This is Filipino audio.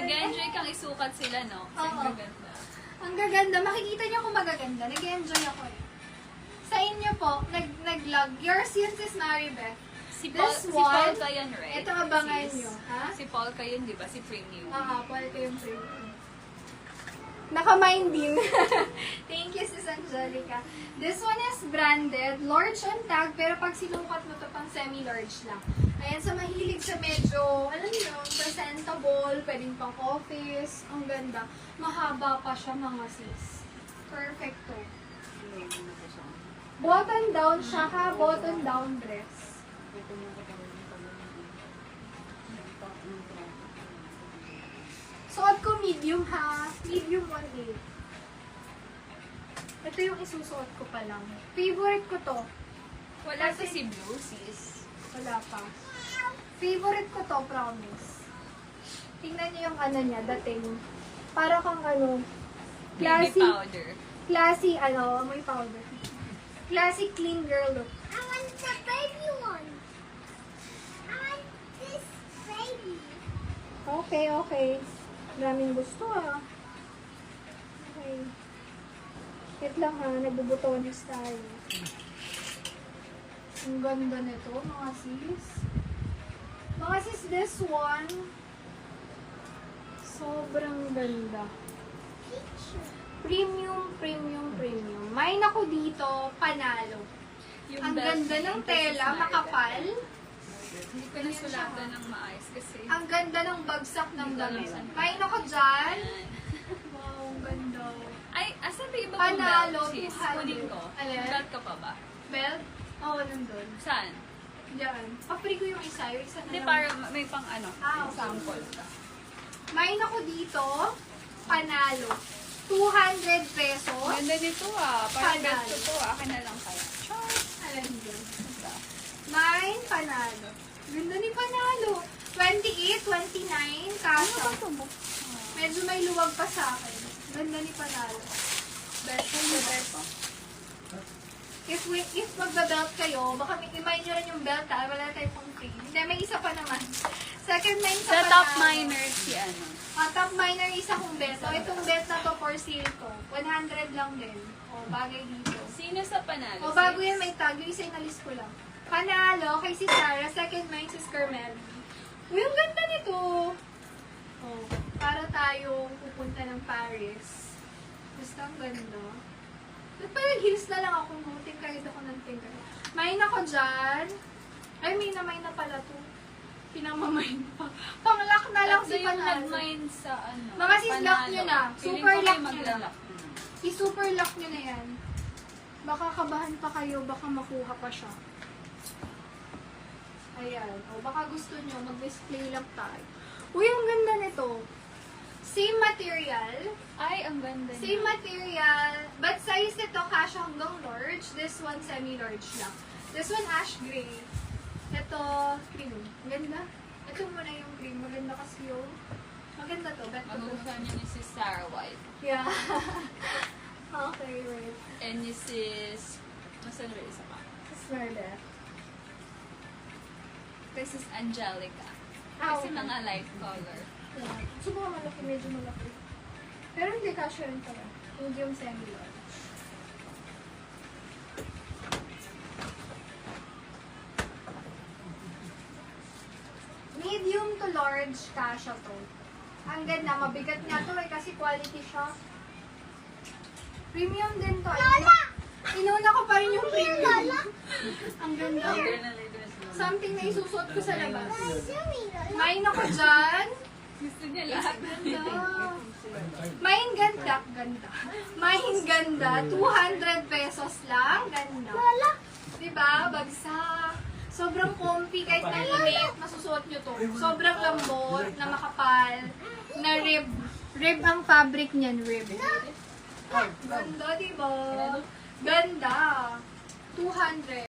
Nag-enjoy kang isukat sila, no? Kasi Oo. ang gaganda. Ang gaganda. Makikita niyo kung magaganda. Nag-enjoy ako eh. Sa inyo po, nag-log. Yours yun, sis Maribeth. Si Paul, This si Paul one, ka yan, right? ito abangan Sis? nyo. Ha? Si Paul ka yun, di ba? Si Premium. Paul ko yung premium. Naka-mind din. Thank you, sis Angelica. This one is branded. Large on tag, pero pag sinukat mo to pang semi-large lang. Ayan, sa mahilig sa medyo, alam niyo yun, presentable, pwedeng pang office. Ang ganda. Mahaba pa siya, mga sis. Perfecto. Button down siya ha, button down dress. Suot ko medium ha. Medium 1/8. Ito yung isusuot ko pa lang. Favorite ko to. Wala sa si Blue, sis. Wala pa. Favorite ko to, promise. Tingnan niyo yung ano niya, dating. Para kang ano, Baby classy, powder. classy, may powder. Classy clean girl look. I want the baby one. I want this baby. Okay, okay. Maraming gusto ah. Okay. Wait lang ha, nagbubutones tayo. Ang ganda nito, mga sis. Mga sis, this one, sobrang ganda. Premium, premium, premium. May ako dito, panalo. Ang belt ganda niya, ng yung tela, Princess makapal. Hindi ko nasulatan ng maayos kasi. Ang ganda ng bagsak ng Hindi ko alam damit. saan. May ako dyan. Ayan. Wow, ang ganda. Ay, asan ba iba kong Panalo, belt, sis? 200. Kunin ko. Alin? Belt ka pa ba? Belt? Oo, nandun. Saan? Diyan. Papri ko yung isa na Hindi, lang. para may pang ano, Ah, okay. sample ka. May ako dito, panalo. 200 pesos. Ganda nito ah. Parang Panalo. belt ko to. Akin na lang kaya. Char! Alam dyan. May panalo. Ganda ni panalo. 28, 29, kasa. Medyo may luwag pa sa akin. Ganda ni panalo. Belt ko yung belt ko. If magba-belt kayo, baka imay nyo rin yung belt ha. Wala tayo pang free. Hindi, may isa pa naman. Second na isa Sa pa top na- minor si ano. Top minor isa kong belt. So, itong belt na to for sale ko. 100 lang din. O, bagay dito. Sino sa panalo? O, bago sis? yan may tag. Yung isa inalis ko lang. Panalo kay si Sarah. Second mine si Carmel. Uy, ang ganda nito. O, para tayong pupunta ng Paris. Basta ang ganda. Ba't pa nag-heels na lang ako? Muting kahit ako ng tingkay. May na ko dyan. Ay, may na pala to. Pinamamain pa. Pang-lock na lang si Ito yung Panalo. nag-mind sa ano. Mga sis, panalo. lock nyo na. Feeling Super ko lock may nyo na. magla-lock. I-super lock nyo na yan. Baka kabahan pa kayo, baka makuha pa siya. Ayan. O baka gusto nyo, mag-display lang tayo. Uy, ang ganda nito. Same material. Ay, ang ganda Same niya. material. But size nito, kasha hanggang large. This one, semi-large lang. This one, ash gray. Ito, cream. Ganda. Ito muna yung cream. Maganda kasi yung... Maganda to. Bet ko to. Magugustuhan niya ni Sis Sarah White. Yeah. Okay, right. And ni Sis... Masan ba isa pa? Swear that. This is Angelica. Ah, Kasi okay. mga light color. Yeah. Subukan malaki, medyo malaki. Pero hindi kasha rin pala. Medium semi-large. Medium to large kasha to. Ang ganda, mabigat nga to eh kasi quality siya. Premium din to. Lola! Inuna ko pa rin yung premium. Lola! Ang ganda. Something na isusuot ko sa labas. Yummy, Lola. Main ako dyan. Gusto niya lahat. Ganda. Main ganda. Ganda. Main ganda. 200 pesos lang. Ganda. Lola! Diba? Bagsak. Sobrang comfy kahit mainit. Masusuot nyo to. Sobrang lambot, na makapal, na rib. Rib ang fabric niyan, rib. Ganda, diba? Ganda. 200.